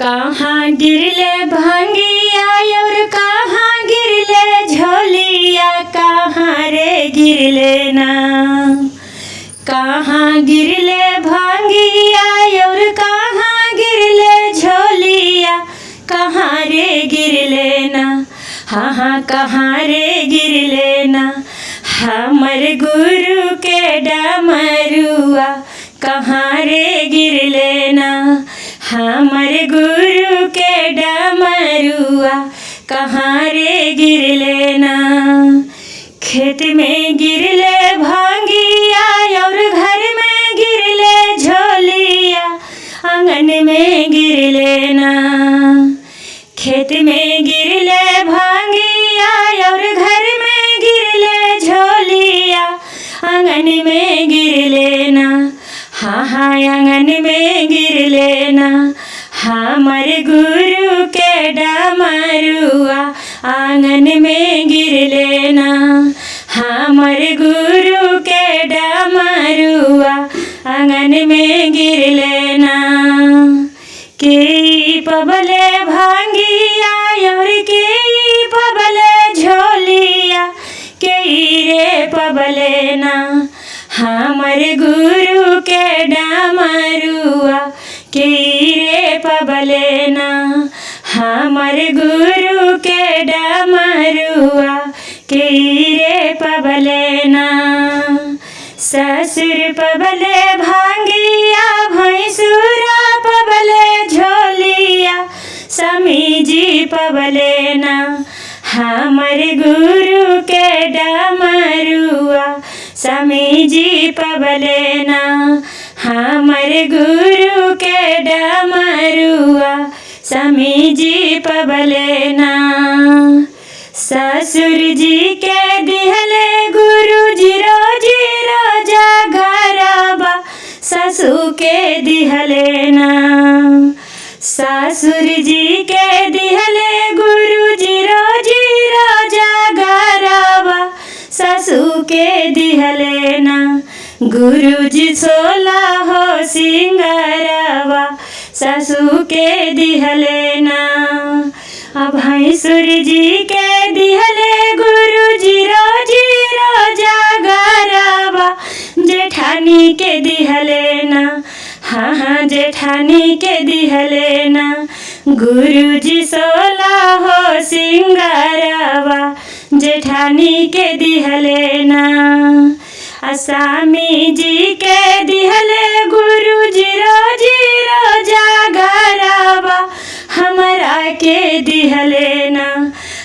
कहाँ गिरले भांगिया और कहाँ गिरले झोलिया, कहाँ रे गिरले ना। कहाँ गिरले भांगिया और कहाँ गिरले झोलिया, कहाँ रे गिरले ना। हाँ हाँ कहाँ रे गिरले ना। हमर गुरु के डमरुआ, कहाँ रे गिरले ना। हमर गुरु के डमरुआ, कहाँ रे गिरले ना। खेत में गिरले भांगिया और घर में गिरले झोलिया, आंगन में गिरले ना। खेत में गिरले भांगिया और घर में गिरले झोलिया, आंगन में गिरले ना। हाँ हाँ आंगन में गिरले ना। हमर गुरु के डमरुआ, आंगन में गिरले ना। हमर गुरु के डमरुआ, आंगन में गिरले ना। के पबले भांगिया और के पबले झोलिया, के रे पबले ना। हमर गुरु के डमरुआ, के रे पबले ना। हमर गुरु के डमरुआ, के रे पबले ना। ससुर पबले भांगिया, भैंसुरा पबले झोलिया, स्वामी जी पबले ना। हमर गुरु के डमरुआ, स्वामी जी पबले ना। हमर गुरु के डमरुआ, स्वामी जी पबले ना। ससुर जी के दिहले गुरु जी रोजी रोजा घरबा, ससु के दिहले ना। ससुर जी के दिहले गुरु जी रोजी रोजा घरबा, ससु के दिहले ना। गुरु जी 16 हो सिंगारवा, ससु के दिहले ना। अब भैंसुर जी के दिहले गुरु जी रोजी रोजा घरबा, जेठानी के दिहले ना। हाँ हाँ जेठानी के दिहले ना। गुरु जी 16 हो सिंगारवा, जेठानी के दिहले ना। स्वामी जी के दिहले गुरु जी रोजी रोजा घरबा, हमरा के दिहले ना।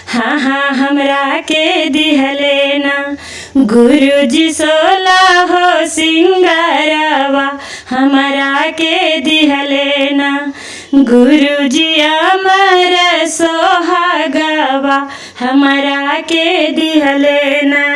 हाँ हाँ हमरा के दिहले ना। गुरु जी 16 हो सिंगारवा, हमरा के दिहले ना। गुरु जी अमर सोहागवा, हमरा के दिहले ना।